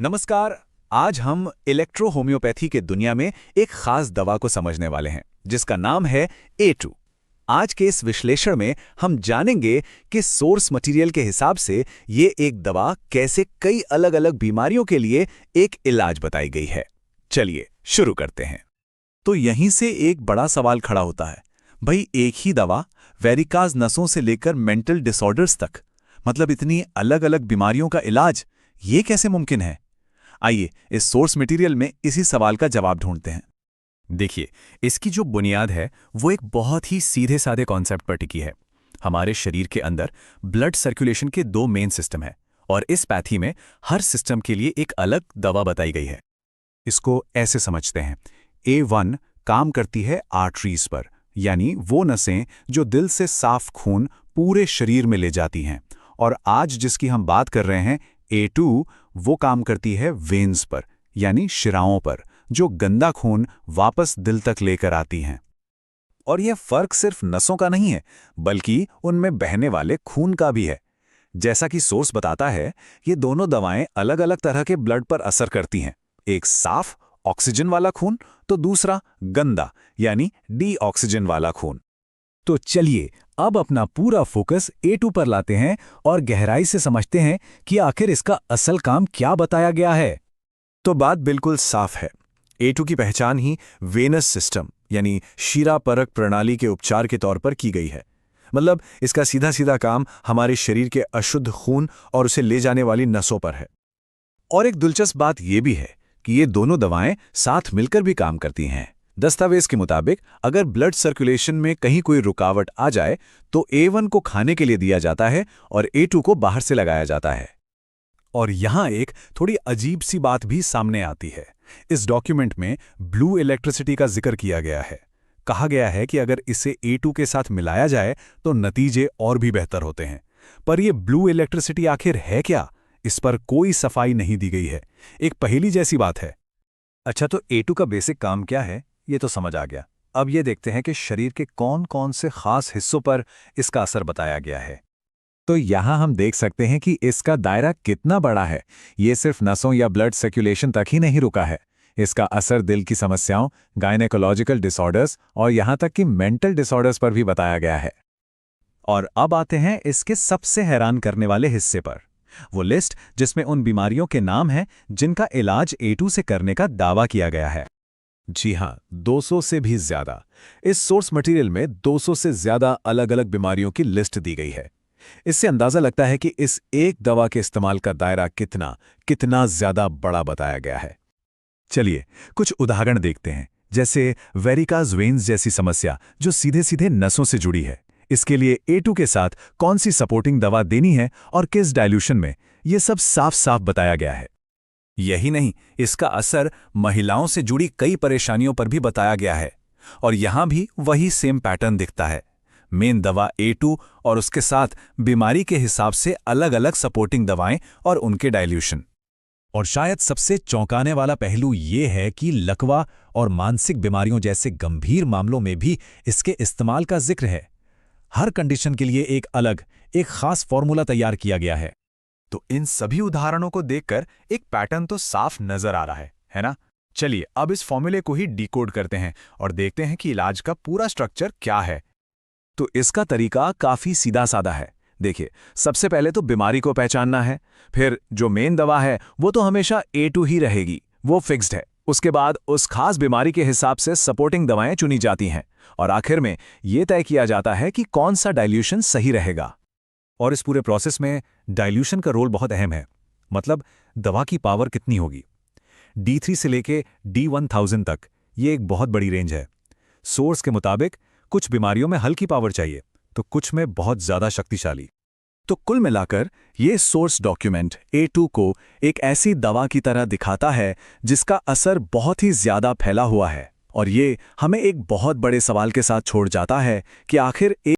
नमस्कार। आज हम इलेक्ट्रो होम्योपैथी के दुनिया में एक खास दवा को समझने वाले हैं जिसका नाम है A2। आज के इस विश्लेषण में हम जानेंगे कि सोर्स मटेरियल के हिसाब से ये एक दवा कैसे कई अलग-अलग बीमारियों के लिए एक इलाज बताई गई है। चलिए शुरू करते हैं। तो यहीं से एक बड़ा सवाल खड़ा होता है, भाई एक ही दवा वेरिकाज नसों से लेकर मेंटल डिसऑर्डर्स तक, मतलब इतनी अलग-अलग बीमारियों का इलाज, ये कैसे मुमकिन है? आइए इस सोर्स मटेरियल में इसी सवाल का जवाब ढूंढते हैं। देखिए, इसकी जो बुनियाद है वो एक बहुत ही सीधे साधे कॉन्सेप्ट पर टिकी है। हमारे शरीर के अंदर ब्लड सर्कुलेशन के दो मेन सिस्टम हैं और इस पैथी में हर सिस्टम के लिए एक अलग दवा बताई गई है। इसको ऐसे समझते हैं, A1 काम करती है आर्टरीज पर, यानी वो नसें जो दिल से साफ खून पूरे शरीर में ले जाती हैं, और आज जिसकी हम बात कर रहे हैं A2 वो काम करती है वेन्स पर, यानी शिराओं पर, जो गंदा खून वापस दिल तक लेकर आती हैं। और यह फर्क सिर्फ नसों का नहीं है, बल्कि उनमें बहने वाले खून का भी है। जैसा कि सोर्स बताता है, ये दोनों दवाएं अलग अलग तरह के ब्लड पर असर करती हैं। एक साफ ऑक्सीजन वाला खून, तो दूसरा गंदा यानी डी ऑक्सीजन वाला खून। तो चलिए अब अपना पूरा फोकस A2 पर लाते हैं और गहराई से समझते हैं कि आखिर इसका असल काम क्या बताया गया है। तो बात बिल्कुल साफ है, A2 की पहचान ही वेनस सिस्टम यानी शिरापरक प्रणाली के उपचार के तौर पर की गई है। मतलब इसका सीधा सीधा काम हमारे शरीर के अशुद्ध खून और उसे ले जाने वाली नसों पर है। और एक दिलचस्प बात यह भी है कि ये दोनों दवाएं साथ मिलकर भी काम करती हैं। दस्तावेज के मुताबिक अगर ब्लड सर्कुलेशन में कहीं कोई रुकावट आ जाए तो A1 को खाने के लिए दिया जाता है और A2 को बाहर से लगाया जाता है। और यहां एक थोड़ी अजीब सी बात भी सामने आती है। इस डॉक्यूमेंट में ब्लू इलेक्ट्रिसिटी का जिक्र किया गया है। कहा गया है कि अगर इसे A2 के साथ मिलाया जाए तो नतीजे और भी बेहतर होते हैं। पर यह ब्लू इलेक्ट्रिसिटी आखिर है क्या? इस पर कोई सफाई नहीं दी गई है। एक पहेली जैसी बात है। अच्छा, तो A2 का बेसिक काम क्या है, ये तो समझ आ गया। अब ये देखते हैं कि शरीर के कौन कौन से खास हिस्सों पर इसका असर बताया गया है। तो यहाँ हम देख सकते हैं कि इसका दायरा कितना बड़ा है। ये सिर्फ नसों या ब्लड सर्कुलेशन तक ही नहीं रुका है। इसका असर दिल की समस्याओं, गायनेकोलॉजिकल डिसऑर्डर्स और यहाँ तक कि मेंटल डिसऑर्डर्स पर भी बताया गया है। और अब आते हैं इसके सबसे हैरान करने वाले हिस्से पर, वो लिस्ट जिसमें उन बीमारियों के नाम हैं जिनका इलाज A2 से करने का दावा किया गया है। जी हां, 200 से भी ज्यादा। इस सोर्स मटेरियल में 200 से ज्यादा अलग अलग बीमारियों की लिस्ट दी गई है। इससे अंदाजा लगता है कि इस एक दवा के इस्तेमाल का दायरा कितना ज्यादा बड़ा बताया गया है। चलिए कुछ उदाहरण देखते हैं, जैसे वेरिकाज वेन्स जैसी समस्या जो सीधे सीधे नसों से जुड़ी है। इसके लिए A2 के साथ कौन सी सपोर्टिंग दवा देनी है और किस डाइल्यूशन में, यह सब साफ साफ बताया गया है। यही नहीं, इसका असर महिलाओं से जुड़ी कई परेशानियों पर भी बताया गया है। और यहां भी वही सेम पैटर्न दिखता है। मेन दवा A2 और उसके साथ बीमारी के हिसाब से अलग अलग सपोर्टिंग दवाएं और उनके डाइल्यूशन। और शायद सबसे चौंकाने वाला पहलू ये है कि लकवा और मानसिक बीमारियों जैसे गंभीर मामलों में भी इसके इस्तेमाल का जिक्र है। हर कंडीशन के लिए एक खास फॉर्मूला तैयार किया गया है। तो इन सभी उदाहरणों को देखकर एक पैटर्न तो साफ नजर आ रहा है ना? चलिए अब इस फॉर्मूले को ही डिकोड करते हैं और देखते हैं कि इलाज का पूरा स्ट्रक्चर क्या है। तो इसका तरीका काफी सीधा साधा है। देखिए, सबसे पहले तो बीमारी को पहचानना है, फिर जो मेन दवा है वो तो हमेशा A2 ही रहेगी, वो फिक्स्ड है। उसके बाद उस खास बीमारी के हिसाब से सपोर्टिंग दवाएं चुनी जाती हैं और आखिर में यह तय किया जाता है कि कौन सा डाइल्यूशन सही रहेगा। और इस पूरे प्रोसेस में डाइल्यूशन का रोल बहुत अहम है। मतलब दवा की पावर कितनी होगी। D3 से लेके D1000 तक, ये एक बहुत बड़ी रेंज है। सोर्स के मुताबिक कुछ बीमारियों में हल्की पावर चाहिए तो कुछ में बहुत ज्यादा शक्तिशाली। तो कुल मिलाकर ये सोर्स डॉक्यूमेंट A2 को एक ऐसी दवा की तरह दिखाता है जिसका असर बहुत ही ज्यादा फैला हुआ है। और ये हमें एक बहुत बड़े सवाल के साथ छोड़ जाता है कि आखिर